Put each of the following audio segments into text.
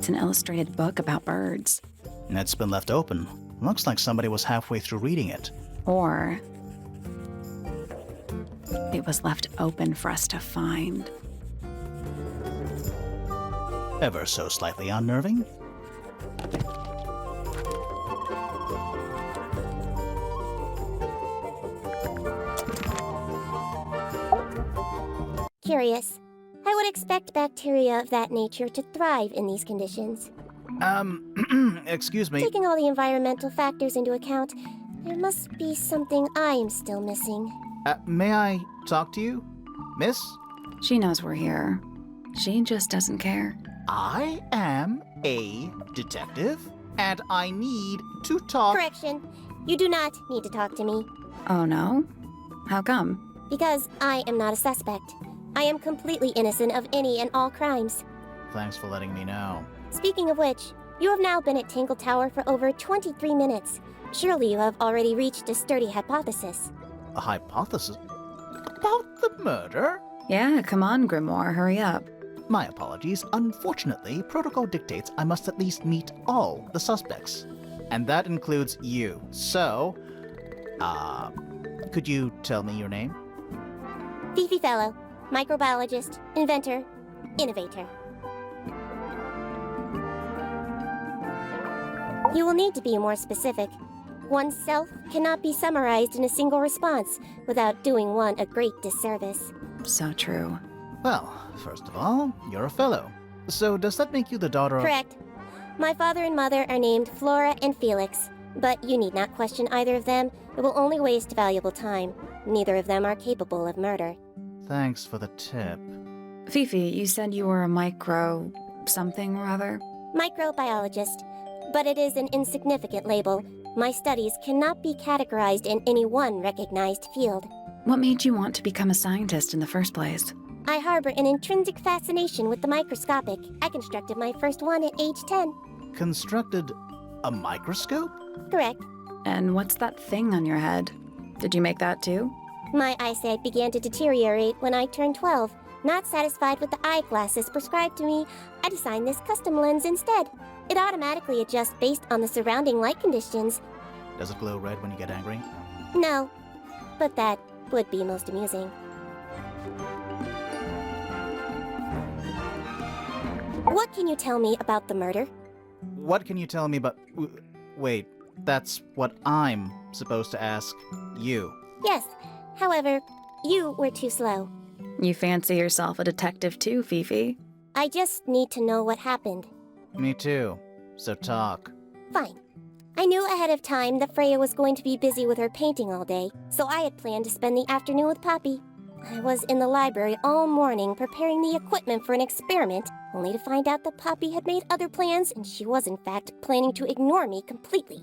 It's an illustrated book about birds. It's been left open. Looks like somebody was halfway through reading it. Or it was left open for us to find. Ever so slightly unnerving. Curious. I would expect bacteria of that nature to thrive in these conditions. Excuse me. Taking all the environmental factors into account, there must be something I am still missing. May I talk to you, miss? She knows we're here. She just doesn't care. I am a detective, and I need to talk— Correction. You do not need to talk to me. Oh no? How come? Because I am not a suspect. I am completely innocent of any and all crimes. Thanks for letting me know. Speaking of which, you have now been at Tangle Tower for over 23 minutes. Surely you have already reached a sturdy hypothesis. A hypothesis? About the murder? Yeah, come on, Grimoire, hurry up. My apologies. Unfortunately, protocol dictates I must at least meet all the suspects. And that includes you. So, could you tell me your name? Fifi Fellow, microbiologist, inventor, innovator. You will need to be more specific. Oneself cannot be summarized in a single response without doing one a great disservice. So true. Well, first of all, you're a fellow. So does that make you the daughter of— Correct. My father and mother are named Flora and Felix, but you need not question either of them. It will only waste valuable time. Neither of them are capable of murder. Thanks for the tip. Fifi, you said you were a micro... something or other? Microbiologist, but it is an insignificant label. My studies cannot be categorized in any one recognized field. What made you want to become a scientist in the first place? I harbor an intrinsic fascination with the microscopic. I constructed my first one at age 10. Constructed a microscope? Correct. And what's that thing on your head? Did you make that too? My eyesight began to deteriorate when I turned 12. Not satisfied with the eyeglasses prescribed to me, I designed this custom lens instead. It automatically adjusts based on the surrounding light conditions. Does it glow red when you get angry? No, but that would be most amusing. What can you tell me about the murder? What can you tell me about— Wait, that's what I'm supposed to ask you. Yes, however, you were too slow. You fancy yourself a detective too, Fifi? I just need to know what happened. Me too. So talk. Fine. I knew ahead of time that Freya was going to be busy with her painting all day, so I had planned to spend the afternoon with Poppy. I was in the library all morning preparing the equipment for an experiment, only to find out that Poppy had made other plans and she was in fact planning to ignore me completely.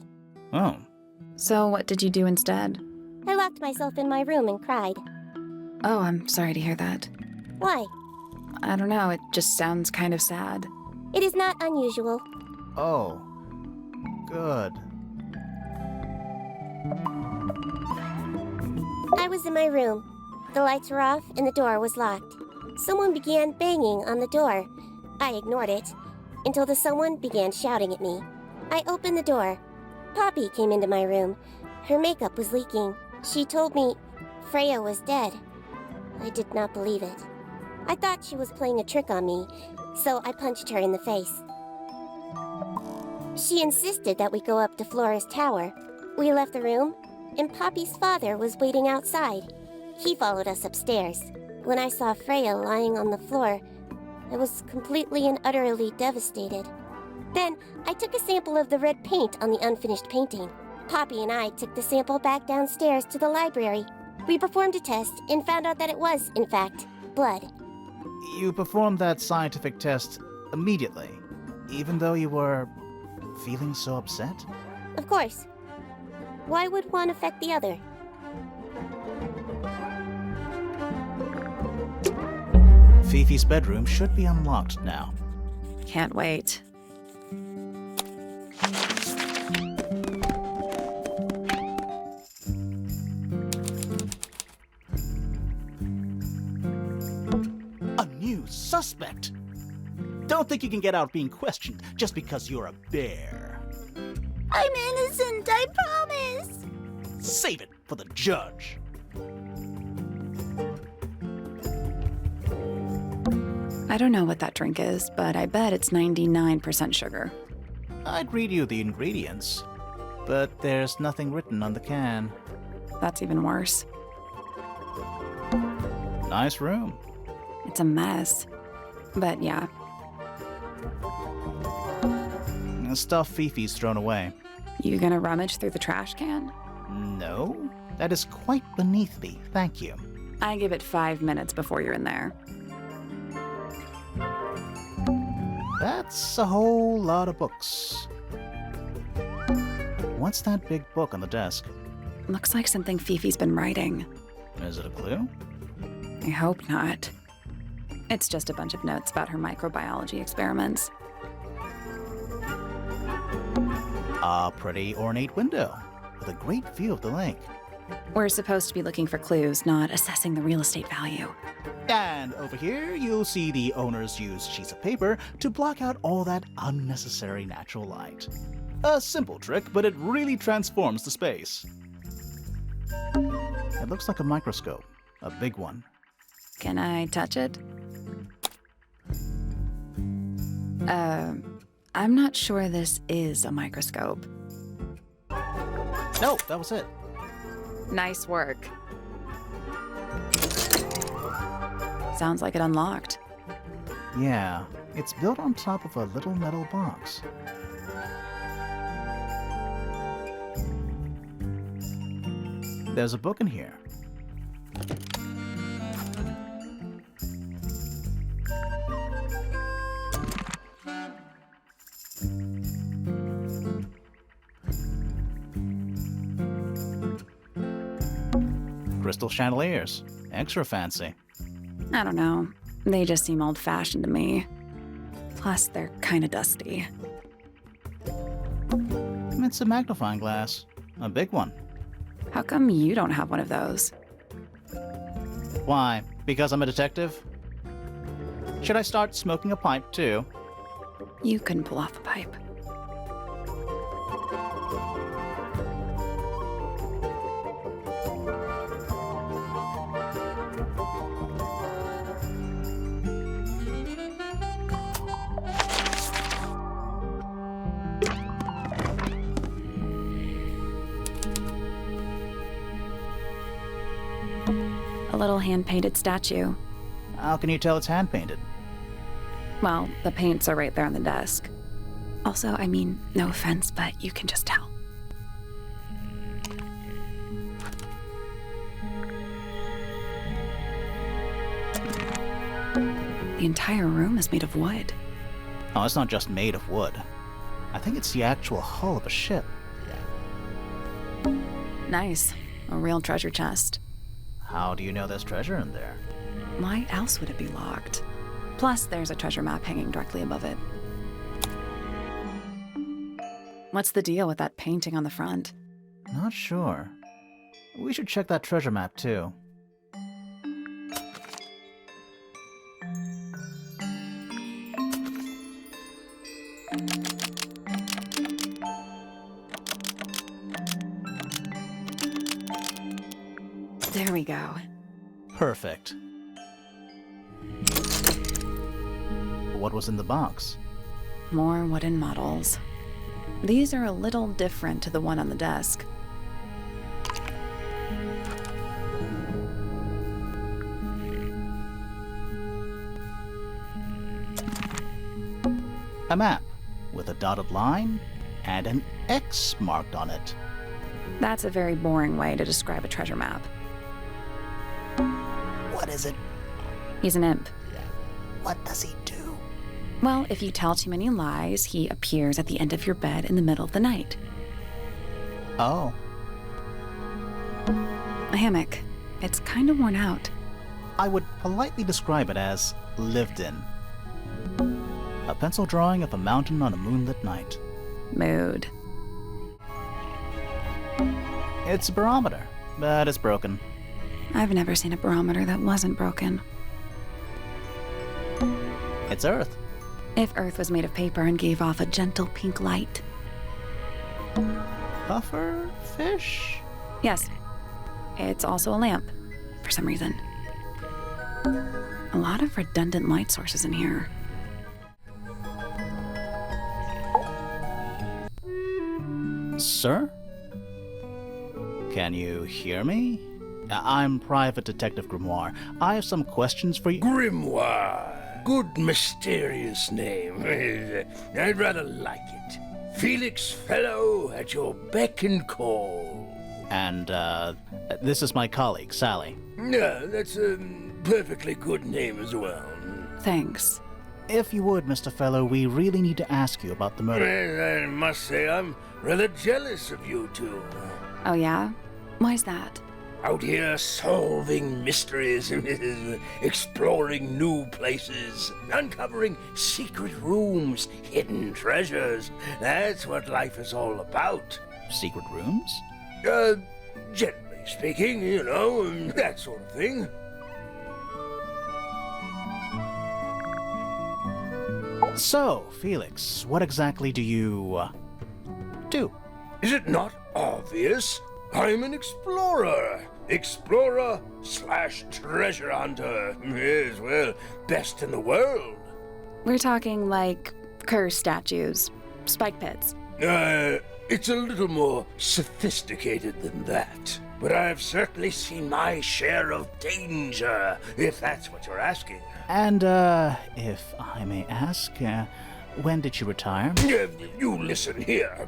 Oh. So what did you do instead? I locked myself in my room and cried. Oh, I'm sorry to hear that. Why? I don't know, it just sounds kind of sad. It is not unusual. Oh. Good. I was in my room. The lights were off and the door was locked. Someone began banging on the door. I ignored it until the someone began shouting at me. I opened the door. Poppy came into my room. Her makeup was leaking. She told me Freya was dead. I did not believe it. I thought she was playing a trick on me, so I punched her in the face. She insisted that we go up to Flora's tower. We left the room, and Poppy's father was waiting outside. He followed us upstairs. When I saw Freya lying on the floor, I was completely and utterly devastated. Then, I took a sample of the red paint on the unfinished painting. Poppy and I took the sample back downstairs to the library. We performed a test and found out that it was, in fact, blood. You performed that scientific test immediately, even though you were feeling so upset? Of course. Why would one affect the other? Fifi's bedroom should be unlocked now. Can't wait. A new suspect! Don't think you can get out being questioned just because you're a bear. I'm innocent, I promise! Save it for the judge. I don't know what that drink is, but I bet it's 99% sugar. I'd read you the ingredients, but there's nothing written on the can. That's even worse. Nice room. It's a mess. But yeah. Stuff Fifi's thrown away. You gonna rummage through the trash can? No, that is quite beneath me, thank you. I give it 5 minutes before you're in there. That's a whole lot of books. What's that big book on the desk? Looks like something Fifi's been writing. Is it a clue? I hope not. It's just a bunch of notes about her microbiology experiments. A pretty ornate window with a great view of the lake. We're supposed to be looking for clues, not assessing the real estate value. And over here, you'll see the owners use sheets of paper to block out all that unnecessary natural light. A simple trick, but it really transforms the space. It looks like a microscope, a big one. Can I touch it? I'm not sure this is a microscope. No, that was it. Nice work. Sounds like it unlocked. Yeah, it's built on top of a little metal box. There's a book in here. Crystal chandeliers. Extra fancy. I don't know. They just seem old-fashioned to me. Plus, they're kinda dusty. It's a magnifying glass. A big one. How come you don't have one of those? Why? Because I'm a detective? Should I start smoking a pipe too? You couldn't pull off a pipe. A little hand-painted statue. How can you tell it's hand-painted? Well, the paints are right there on the desk. Also, I mean, no offense, but you can just tell. The entire room is made of wood. Oh, it's not just made of wood. I think it's the actual hull of a ship. Nice. A real treasure chest. How do you know there's treasure in there? Why else would it be locked? Plus, there's a treasure map hanging directly above it. What's the deal with that painting on the front? Not sure. We should check that treasure map too. There we go. Perfect. What was in the box? More wooden models. These are a little different to the one on the desk. A map with a dotted line and an X marked on it. That's a very boring way to describe a treasure map. What is it? He's an imp. What does he do? Well, if you tell too many lies, he appears at the end of your bed in the middle of the night. Oh. A hammock. It's kind of worn out. I would politely describe it as lived in. A pencil drawing of a mountain on a moonlit night. Mood. It's a barometer, but it's broken. I've never seen a barometer that wasn't broken. It's Earth. If Earth was made of paper and gave off a gentle pink light. Puffer fish? Yes. It's also a lamp, for some reason. A lot of redundant light sources in here. Sir? Can you hear me? I'm Private Detective Grimoire. I have some questions for you. Grimoire. Good mysterious name. I'd rather like it. Felix Fellow at your beck and call. And, this is my colleague, Sally. Yeah, that's a perfectly good name as well. Thanks. If you would, Mr. Fellow, we really need to ask you about the murder. I must say I'm rather jealous of you two. Oh yeah? Why's that? Out here solving mysteries, exploring new places, uncovering secret rooms, hidden treasures. That's what life is all about. Secret rooms? Generally speaking, you know, that sort of thing. So, Felix, what exactly do you, do? Is it not obvious? I'm an explorer. Explorer/treasure hunter. Yes, well, best in the world. We're talking like curse statues, spike pits. It's a little more sophisticated than that. But I've certainly seen my share of danger, if that's what you're asking. And, if I may ask, when did you retire? You listen here.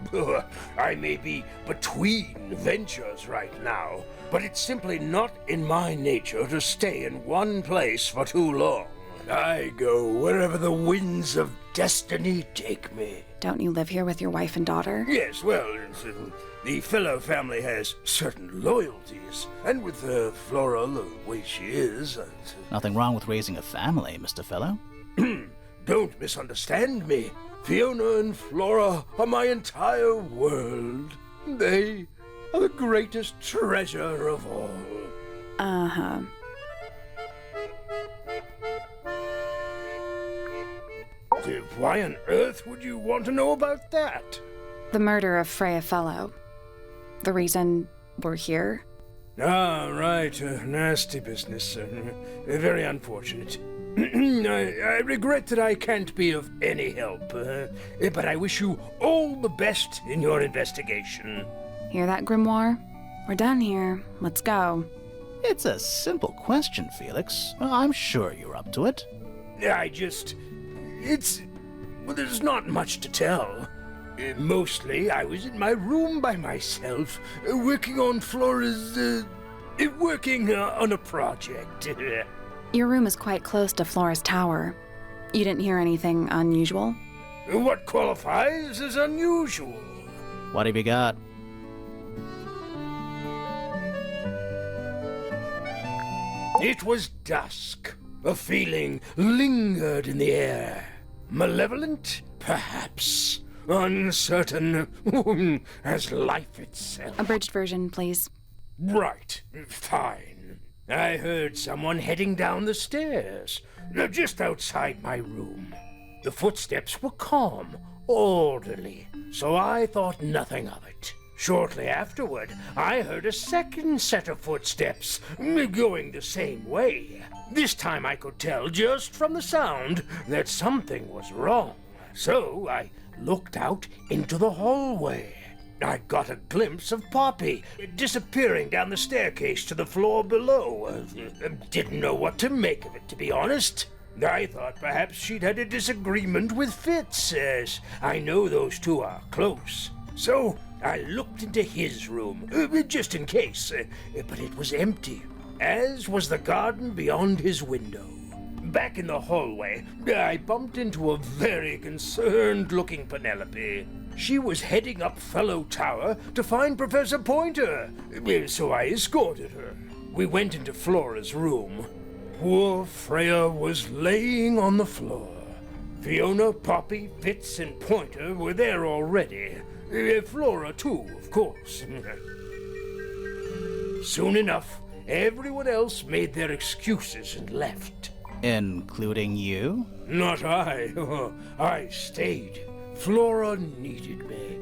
I may be between ventures right now, but it's simply not in my nature to stay in one place for too long. I go wherever the winds of destiny take me. Don't you live here with your wife and daughter? Yes, well, the Fellow family has certain loyalties, and with Flora the way she is... Nothing wrong with raising a family, Mr. Fellow. Don't misunderstand me. Fiona and Flora are my entire world. They are the greatest treasure of all. Uh-huh. Why on earth would you want to know about that? The murder of Freya Fellow. The reason we're here? Ah, right. Nasty business. Very unfortunate. I regret that I can't be of any help, but I wish you all the best in your investigation. Hear that, Grimoire? We're done here. Let's go. It's a simple question, Felix. I'm sure you're up to it. Well, there's not much to tell. Mostly, I was in my room by myself, working on Flora's, working on a project. Your room is quite close to Flora's tower. You didn't hear anything unusual? What qualifies as unusual? What have you got? It was dusk. A feeling lingered in the air. Malevolent, perhaps. Uncertain, as life itself. Abridged version, please. Right, fine. I heard someone heading down the stairs, just outside my room. The footsteps were calm, orderly, so I thought nothing of it. Shortly afterward, I heard a second set of footsteps, going the same way. This time I could tell just from the sound that something was wrong. So I looked out into the hallway. I got a glimpse of Poppy disappearing down the staircase to the floor below. Didn't know what to make of it, to be honest. I thought perhaps she'd had a disagreement with Fitz, as I know those two are close. So I looked into his room, just in case, but it was empty, as was the garden beyond his window. Back in the hallway, I bumped into a very concerned-looking Penelope. She was heading up Fellow Tower to find Professor Pointer, so I escorted her. We went into Flora's room. Poor Freya was laying on the floor. Fiona, Poppy, Fitz, and Pointer were there already. Flora, too, of course. Soon enough, everyone else made their excuses and left. Including you? Not I. I stayed. Flora needed me.